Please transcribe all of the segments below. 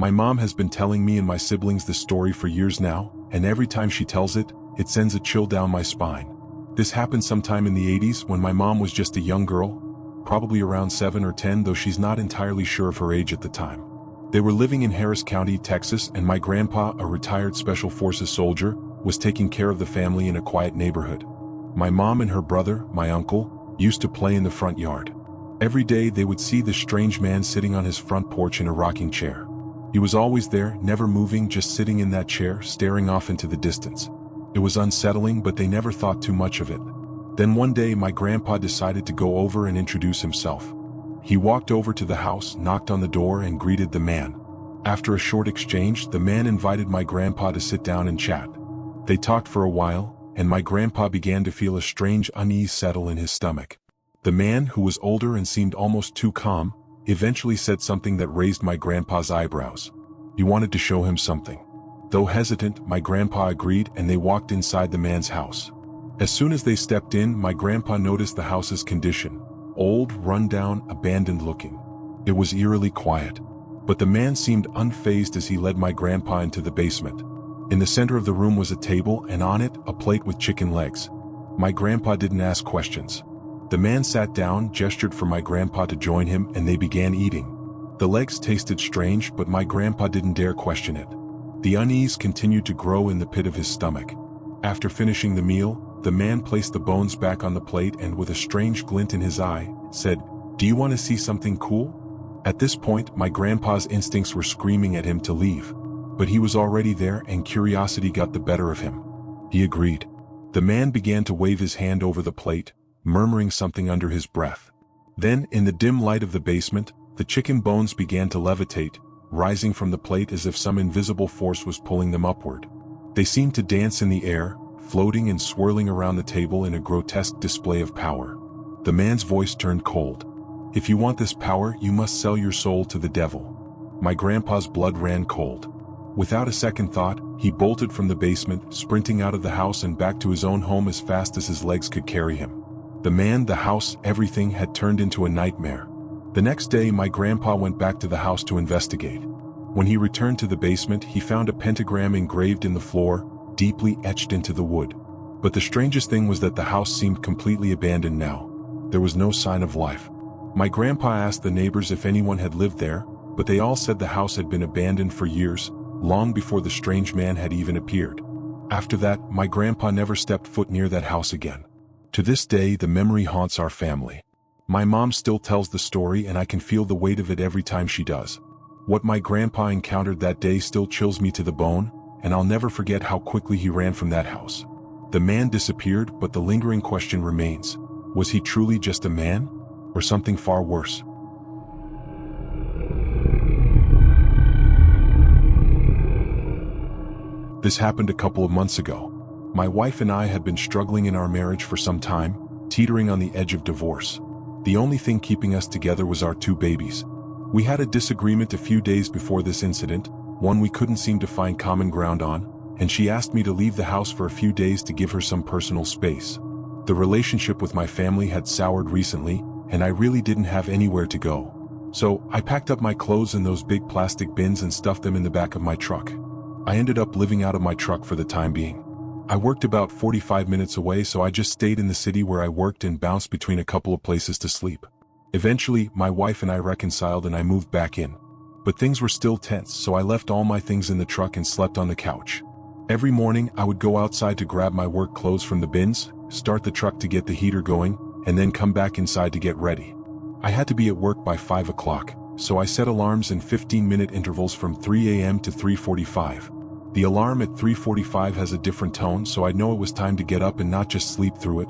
My mom has been telling me and my siblings this story for years now, and every time she tells it, it sends a chill down my spine. This happened sometime in the 80s when my mom was just a young girl, probably around 7 or 10, though she's not entirely sure of her age at the time. They were living in Harris County, Texas, and my grandpa, a retired Special Forces soldier, was taking care of the family in a quiet neighborhood. My mom and her brother, my uncle, used to play in the front yard. Every day they would see this strange man sitting on his front porch in a rocking chair. He was always there, never moving, just sitting in that chair, staring off into the distance. It was unsettling, but they never thought too much of it. Then one day my grandpa decided to go over and introduce himself. He walked over to the house, knocked on the door, and greeted the man. After a short exchange, the man invited my grandpa to sit down and chat. They talked for a while, and my grandpa began to feel a strange unease settle in his stomach. The man, who was older and seemed almost too calm, eventually said something that raised my grandpa's eyebrows. He wanted to show him something. Though hesitant, my grandpa agreed, and they walked inside the man's house. As soon as they stepped in, my grandpa noticed the house's condition: old, run-down, abandoned looking. It was eerily quiet. But the man seemed unfazed as he led my grandpa into the basement. In the center of the room was a table, and on it, a plate with chicken legs. My grandpa didn't ask questions. The man sat down, gestured for my grandpa to join him, and they began eating. The legs tasted strange, but my grandpa didn't dare question it. The unease continued to grow in the pit of his stomach. After finishing the meal, the man placed the bones back on the plate and, with a strange glint in his eye, said, "Do you want to see something cool?" At this point, my grandpa's instincts were screaming at him to leave. But he was already there, and curiosity got the better of him. He agreed. The man began to wave his hand over the plate, murmuring something under his breath. Then, in the dim light of the basement, the chicken bones began to levitate, rising from the plate as if some invisible force was pulling them upward. They seemed to dance in the air, floating and swirling around the table in a grotesque display of power. The man's voice turned cold. "If you want this power, you must sell your soul to the devil." My grandpa's blood ran cold. Without a second thought, he bolted from the basement, sprinting out of the house and back to his own home as fast as his legs could carry him. The man, the house, everything had turned into a nightmare. The next day, my grandpa went back to the house to investigate. When he returned to the basement, he found a pentagram engraved in the floor, deeply etched into the wood. But the strangest thing was that the house seemed completely abandoned now. There was no sign of life. My grandpa asked the neighbors if anyone had lived there, but they all said the house had been abandoned for years, long before the strange man had even appeared. After that, my grandpa never stepped foot near that house again. To this day, the memory haunts our family. My mom still tells the story, and I can feel the weight of it every time she does. What my grandpa encountered that day still chills me to the bone, and I'll never forget how quickly he ran from that house. The man disappeared, but the lingering question remains: was he truly just a man, or something far worse? This happened a couple of months ago. My wife and I had been struggling in our marriage for some time, teetering on the edge of divorce. The only thing keeping us together was our 2 babies. We had a disagreement a few days before this incident, one we couldn't seem to find common ground on, and she asked me to leave the house for a few days to give her some personal space. The relationship with my family had soured recently, and I really didn't have anywhere to go. So, I packed up my clothes in those big plastic bins and stuffed them in the back of my truck. I ended up living out of my truck for the time being. I worked about 45 minutes away, so I just stayed in the city where I worked and bounced between a couple of places to sleep. Eventually, my wife and I reconciled and I moved back in. But things were still tense, so I left all my things in the truck and slept on the couch. Every morning, I would go outside to grab my work clothes from the bins, start the truck to get the heater going, and then come back inside to get ready. I had to be at work by 5 o'clock, so I set alarms in 15-minute intervals from 3 a.m. to 3:45. The alarm at 3:45 has a different tone, so I know it was time to get up and not just sleep through it.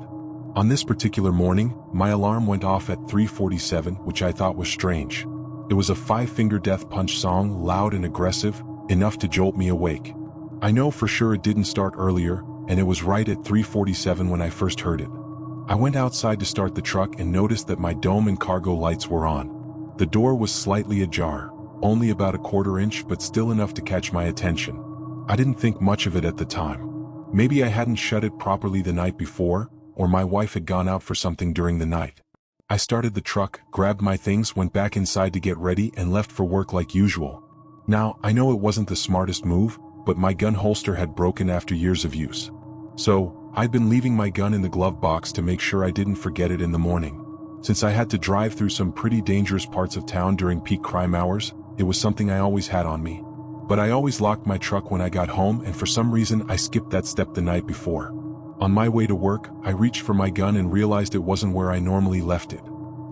On this particular morning, my alarm went off at 3:47, which I thought was strange. It was a 5-finger death punch song, loud and aggressive, enough to jolt me awake. I know for sure it didn't start earlier, and it was right at 3:47 when I first heard it. I went outside to start the truck and noticed that my dome and cargo lights were on. The door was slightly ajar, only about a 1/4 inch, but still enough to catch my attention. I didn't think much of it at the time. Maybe I hadn't shut it properly the night before, or my wife had gone out for something during the night. I started the truck, grabbed my things, went back inside to get ready, and left for work like usual. Now, I know it wasn't the smartest move, but my gun holster had broken after years of use. So, I'd been leaving my gun in the glove box to make sure I didn't forget it in the morning. Since I had to drive through some pretty dangerous parts of town during peak crime hours, it was something I always had on me. But I always locked my truck when I got home, and for some reason I skipped that step the night before. On my way to work, I reached for my gun and realized it wasn't where I normally left it.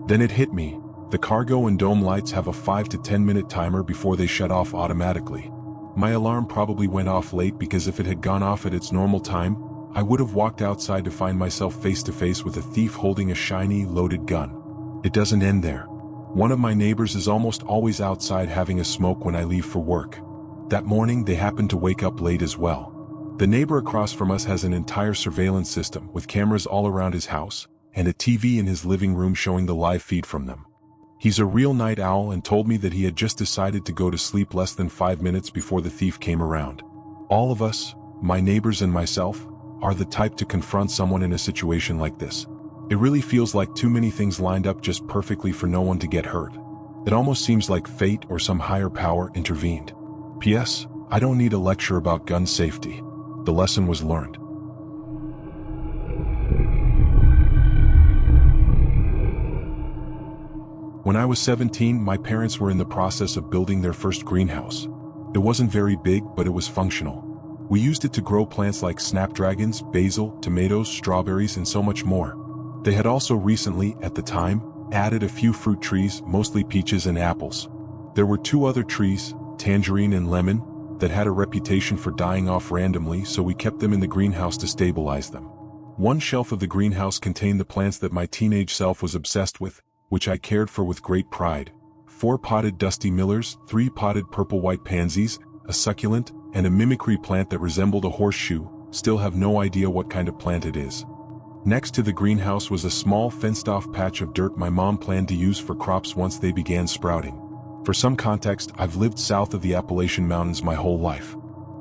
Then it hit me. The cargo and dome lights have a 5 to 10 minute timer before they shut off automatically. My alarm probably went off late because if it had gone off at its normal time, I would have walked outside to find myself face to face with a thief holding a shiny, loaded gun. It doesn't end there. One of my neighbors is almost always outside having a smoke when I leave for work. That morning they happened to wake up late as well. The neighbor across from us has an entire surveillance system with cameras all around his house, and a TV in his living room showing the live feed from them. He's a real night owl and told me that he had just decided to go to sleep less than 5 minutes before the thief came around. All of us, my neighbors and myself, are the type to confront someone in a situation like this. It really feels like too many things lined up just perfectly for no one to get hurt. It almost seems like fate or some higher power intervened. P.S. I don't need a lecture about gun safety. The lesson was learned. When I was 17, my parents were in the process of building their first greenhouse. It wasn't very big, but it was functional. We used it to grow plants like snapdragons, basil, tomatoes, strawberries, and so much more. They had also recently, at the time, added a few fruit trees, mostly peaches and apples. There were 2 other trees, tangerine and lemon, that had a reputation for dying off randomly, so we kept them in the greenhouse to stabilize them. One shelf of the greenhouse contained the plants that my teenage self was obsessed with, which I cared for with great pride. 4 potted dusty millers, 3 potted purple-white pansies, a succulent, and a mimicry plant that resembled a horseshoe. Still have no idea what kind of plant it is. Next to the greenhouse was a small fenced-off patch of dirt my mom planned to use for crops once they began sprouting. For some context, I've lived south of the Appalachian Mountains my whole life.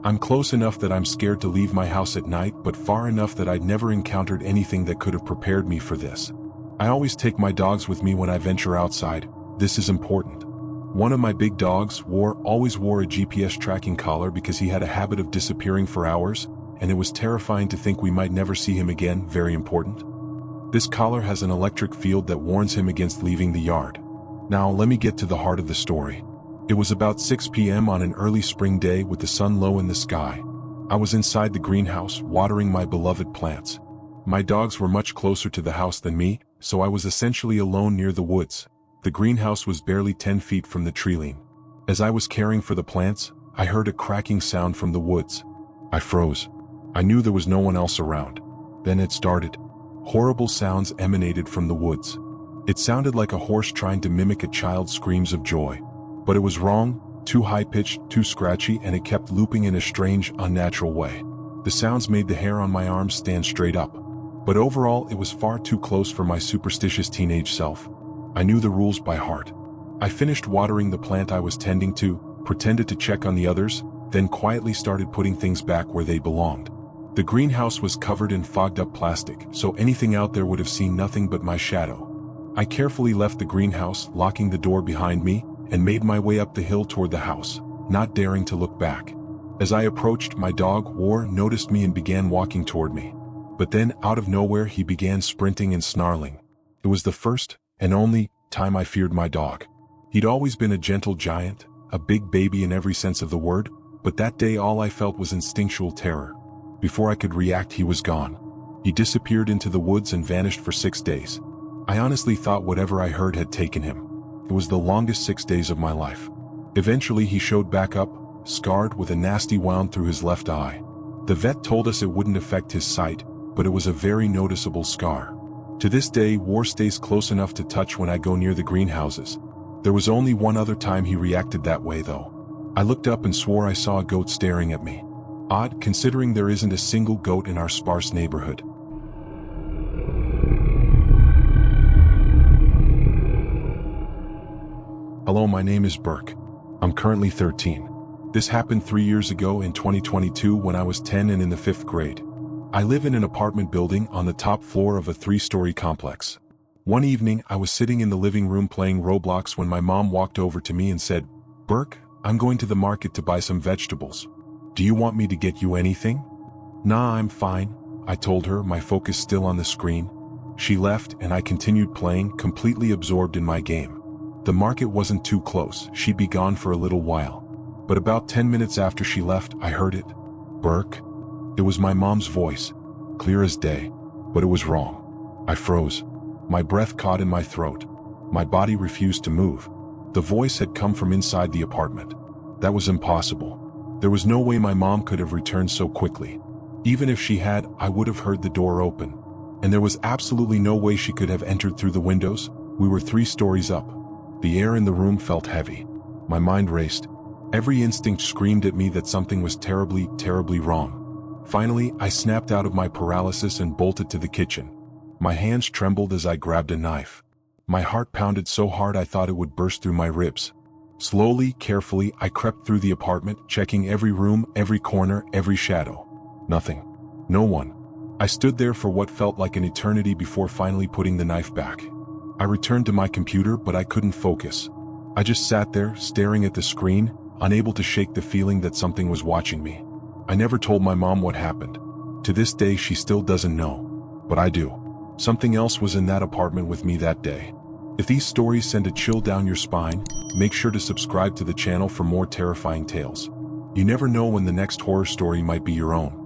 I'm close enough that I'm scared to leave my house at night, but far enough that I'd never encountered anything that could have prepared me for this. I always take my dogs with me when I venture outside. This is important. One of my big dogs always wore a GPS tracking collar because he had a habit of disappearing for hours, and it was terrifying to think we might never see him again. Very important. This collar has an electric field that warns him against leaving the yard. Now let me get to the heart of the story. It was about 6 p.m. on an early spring day with the sun low in the sky. I was inside the greenhouse, watering my beloved plants. My dogs were much closer to the house than me, so I was essentially alone near the woods. The greenhouse was barely 10 feet from the tree-line. As I was caring for the plants, I heard a cracking sound from the woods. I froze. I knew there was no one else around. Then it started. Horrible sounds emanated from the woods. It sounded like a horse trying to mimic a child's screams of joy. But it was wrong, too high-pitched, too scratchy, and it kept looping in a strange, unnatural way. The sounds made the hair on my arms stand straight up. But overall, it was far too close for my superstitious teenage self. I knew the rules by heart. I finished watering the plant I was tending to, pretended to check on the others, then quietly started putting things back where they belonged. The greenhouse was covered in fogged-up plastic, so anything out there would have seen nothing but my shadow. I carefully left the greenhouse, locking the door behind me, and made my way up the hill toward the house, not daring to look back. As I approached, my dog, noticed me and began walking toward me. But then, out of nowhere, he began sprinting and snarling. It was the first and only time I feared my dog. He'd always been a gentle giant, a big baby in every sense of the word, but that day all I felt was instinctual terror. Before I could react, he was gone. He disappeared into the woods and vanished for 6 days. I honestly thought whatever I heard had taken him. It was the longest 6 days of my life. Eventually he showed back up, scarred with a nasty wound through his left eye. The vet told us it wouldn't affect his sight, but it was a very noticeable scar. To this day, stays close enough to touch when I go near the greenhouses. There was only one other time he reacted that way though. I looked up and swore I saw a goat staring at me. Odd, considering there isn't a single goat in our sparse neighborhood. Hello, my name is Burke. I'm currently 13. This happened 3 years ago in 2022 when I was 10 and in the 5th grade. I live in an apartment building on the top floor of a 3-story complex. One evening, I was sitting in the living room playing Roblox when my mom walked over to me and said, "Burke, I'm going to the market to buy some vegetables. Do you want me to get you anything? Nah, I'm fine, I told her, my focus still on the screen. She left and I continued playing, completely absorbed in my game. The market wasn't too close, she'd be gone for a little while. But about 10 minutes after she left, I heard it. Burke? It was my mom's voice, clear as day, but it was wrong. I froze. My breath caught in my throat. My body refused to move. The voice had come from inside the apartment. That was impossible. There was no way my mom could have returned so quickly. Even if she had, I would have heard the door open. And there was absolutely no way she could have entered through the windows. We were 3 stories up. The air in the room felt heavy. My mind raced. Every instinct screamed at me that something was terribly, terribly wrong. Finally, I snapped out of my paralysis and bolted to the kitchen. My hands trembled as I grabbed a knife. My heart pounded so hard I thought it would burst through my ribs. Slowly, carefully, I crept through the apartment, checking every room, every corner, every shadow. Nothing. No one. I stood there for what felt like an eternity before finally putting the knife back. I returned to my computer, but I couldn't focus. I just sat there, staring at the screen, unable to shake the feeling that something was watching me. I never told my mom what happened. To this day, she still doesn't know. But I do. Something else was in that apartment with me that day. If these stories send a chill down your spine, make sure to subscribe to the channel for more terrifying tales. You never know when the next horror story might be your own.